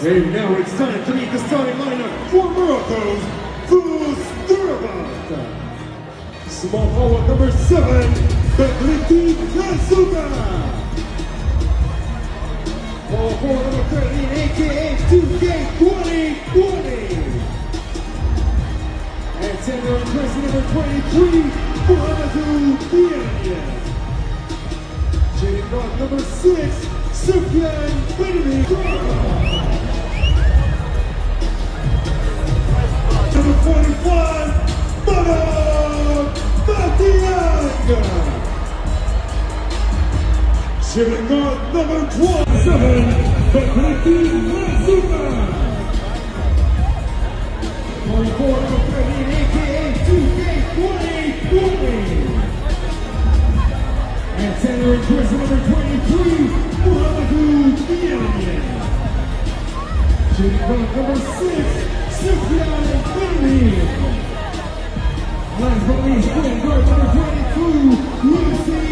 And now it's time to meet the starting lineup for Morocco's Fusturbat. Small forward number 7, Begliti Nasuka. Small forward number 13, aka 2K2020. And center and jersey number 23, Muhammadu Bianya. Shading guard number 6, Sufyan Benjamin. Number 45, Bafana Barakangarana. Shading guard number 27, Begliti Nasuka. Number 4, number 13, aka 2K2020. And center and jersey number 23, Muhammadu Bianya. Shooting guard number 6, Sufyan Benjamin. Last but not least, point guard number 22, Lucy